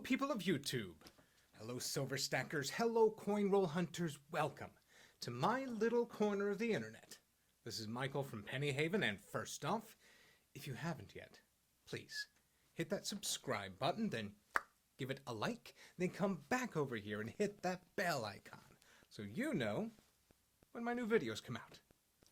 people of YouTube. Hello, silver stackers. Hello, coin roll hunters. Welcome to my little corner of the internet. This is Michael from Penny Haven, and first off, if you haven't yet, please hit that subscribe button, then give it a like, then come back over here and hit that bell icon so you know when my new videos come out.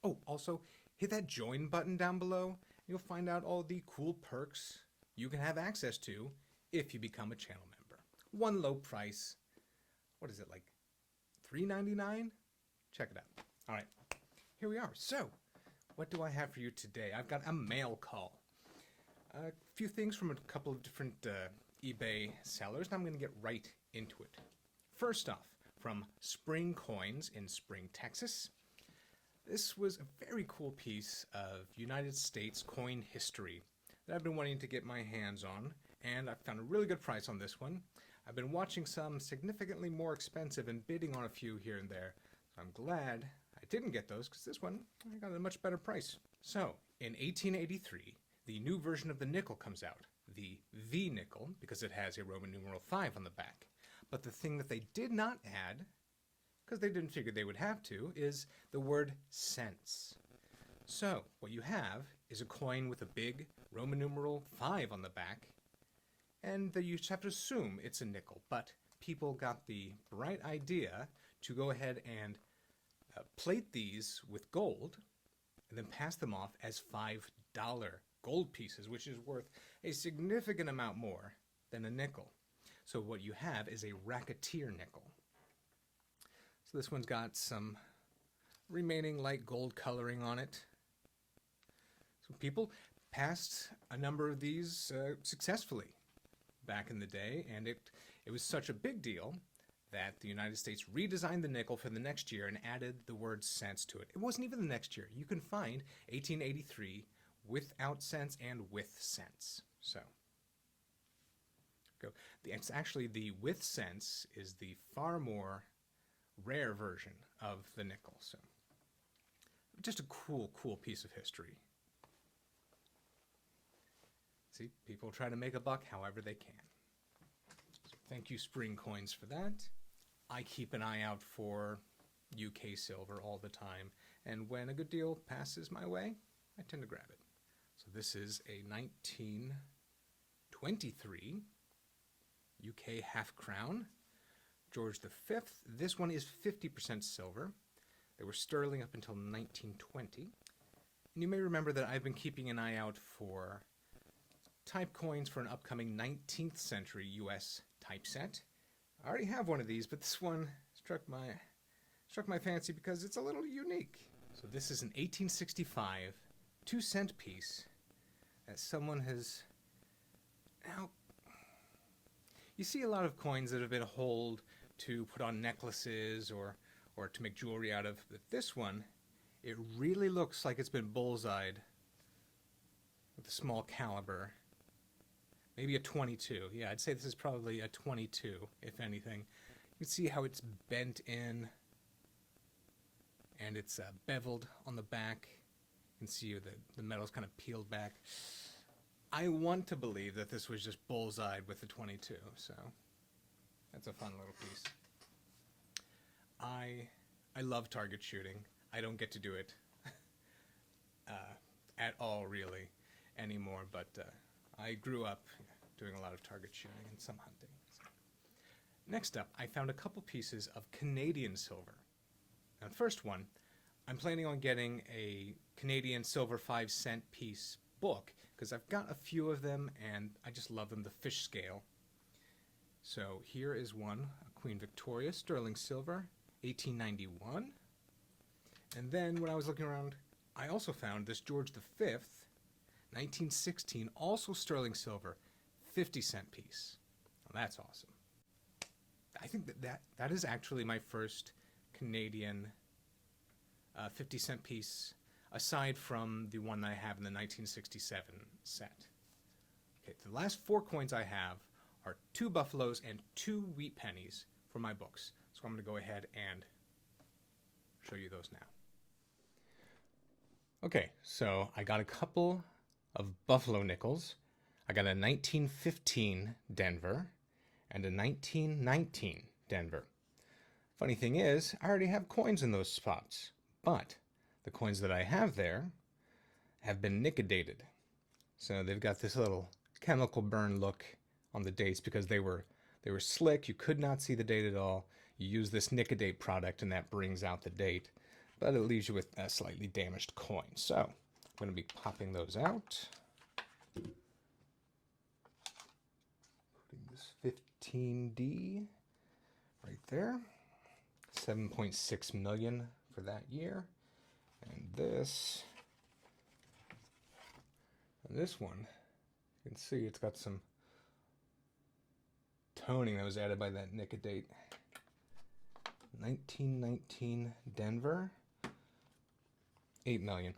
Oh, also, hit that join button down below. You'll find out all the cool perks you can have access to if you become a channel member. One low price. What is it, like $3.99? Check it out. All right, here we are. So, what do I have for you today? I've got a mail call. A few things from a couple of different eBay sellers, and I'm going to get right into it. First off, from Spring Coins in Spring, Texas. This was a very cool piece of United States coin history that I've been wanting to get my hands on, and I found a really good price on this one. I've been watching some significantly more expensive and bidding on a few here and there, so I'm glad I didn't get those because this one I got at a much better price. So, in 1883, the new version of the nickel comes out, the V nickel, because it has a Roman numeral 5 on the back. But the thing that they did not add, because they didn't figure they would have to, is the word cents. So, what you have is a coin with a big Roman numeral 5 on the back, and you just have to assume it's a nickel. But people got the bright idea to go ahead and plate these with gold, and then pass them off as $5 gold pieces, which is worth a significant amount more than a nickel. So what you have is a racketeer nickel. So this one's got some remaining light gold coloring on it. So people passed a number of these successfully back in the day, and it was such a big deal that the United States redesigned the nickel for the next year and added the word cents to it. It wasn't even the next year. You can find 1883 without cents and with cents. So go. It's actually the with cents is the far more rare version of the nickel. So just a cool piece of history. See, people try to make a buck however they can. So thank you, Spring Coins, for that. I keep an eye out for UK silver all the time, and when a good deal passes my way, I tend to grab it. So this is a 1923 UK half crown, George V. This one is 50% silver. They were sterling up until 1920. And you may remember that I've been keeping an eye out for type coins for an upcoming 19th century US typeset. I already have one of these, but this one struck my fancy because it's a little unique. So this is an 1865 2-cent piece that someone has... Now, you see a lot of coins that have been holed to put on necklaces or to make jewelry out of, but this one, it really looks like it's been bullseyed with a small caliber. Maybe a 22. Yeah, I'd say this is probably a 22, if anything. You can see how it's bent in, and it's beveled on the back. You can see the metal's kind of peeled back. I want to believe that this was just bullseyed with the 22, so that's a fun little piece. I love target shooting. I don't get to do it at all, really, anymore, but I grew up doing a lot of target shooting and some hunting. So. Next up, I found a couple pieces of Canadian silver. Now, the first one, I'm planning on getting a Canadian silver 5-cent piece book, because I've got a few of them and I just love them, the fish scale. So here is one, a Queen Victoria sterling silver, 1891. And then when I was looking around, I also found this George V, 1916, also sterling silver, 50-cent piece. Well, that's awesome. I think that is actually my first Canadian 50-cent piece, aside from the one I have in the 1967 set. Okay, the last 4 coins I have are 2 buffaloes and 2 wheat pennies for my books. So I'm going to go ahead and show you those now. Okay, so I got a couple of buffalo nickels. I got a 1915 Denver, and a 1919 Denver. Funny thing is, I already have coins in those spots, but the coins that I have there have been nickedated. So they've got this little chemical burn look on the dates because they were slick. You could not see the date at all. You use this Nicodate product and that brings out the date, but it leaves you with a slightly damaged coin. So I'm going to be popping those out. Putting this 15D right there. 7.6 million for that year. And this one, you can see it's got some toning that was added by that Nicodate. 1919 Denver, 8 million.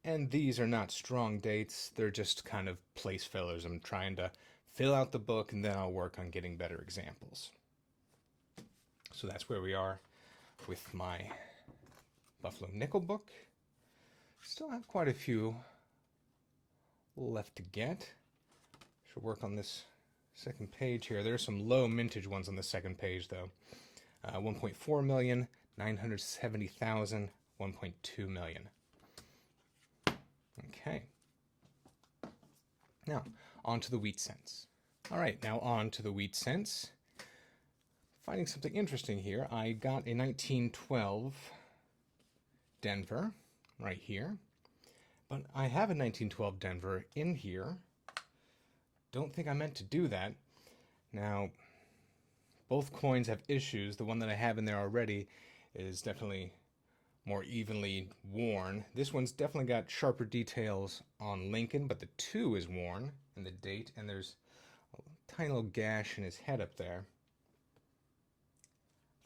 And these are not strong dates, they're just kind of place fillers. I'm trying to fill out the book and then I'll work on getting better examples. So that's where we are with my Buffalo Nickel book. Still have quite a few left to get. Should work on this second page here. There's some low mintage ones on the second page though. 1.4 million, 970,000, 1.2 million. Okay. Now, on to the wheat cents. All right, now on to the wheat cents. Finding something interesting here. I got a 1912 Denver right here, but I have a 1912 Denver in here. Don't think I meant to do that. Now, both coins have issues. The one that I have in there already is definitely more evenly worn. This one's definitely got sharper details on Lincoln, but the 2 is worn in the date, and there's a tiny little gash in his head up there.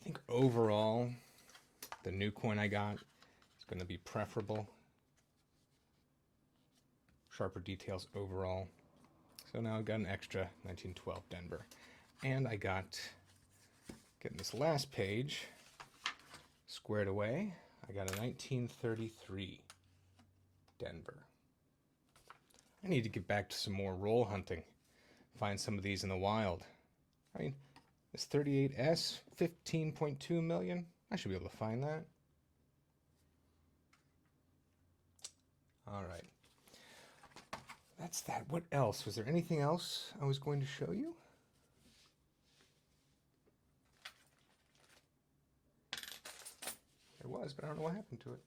I think overall, the new coin I got is going to be preferable. Sharper details overall. So now I've got an extra 1912 Denver. And I got, getting this last page squared away, I got a 1933 Denver. I need to get back to some more roll hunting. Find some of these in the wild. I mean, this 38S, 15.2 million. I should be able to find that. All right. That's that. What else? Was there anything else I was going to show you? There was, but I don't know what happened to it.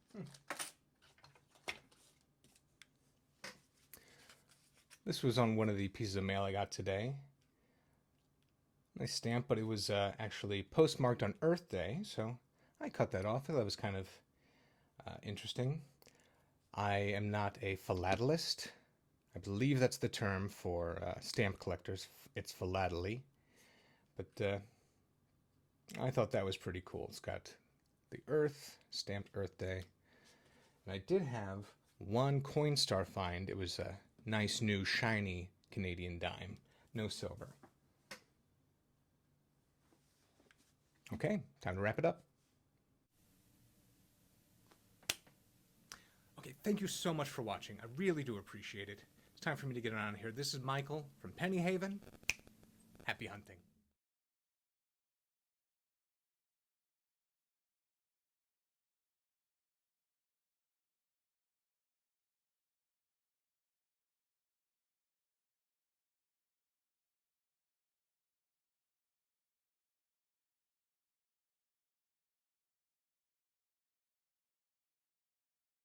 This was on one of the pieces of mail I got today. Nice stamp, but it was actually postmarked on Earth Day, so I cut that off. I thought it was kind of interesting. I am not a philatelist. I believe that's the term for stamp collectors. It's philately. But I thought that was pretty cool. It's got the Earth, stamped Earth Day. And I did have one Coinstar find. It was a nice new shiny Canadian dime. No silver. Okay, time to wrap it up. Okay, thank you so much for watching. I really do appreciate it. It's time for me to get on out of here. This is Michael from Penny Haven. Happy hunting.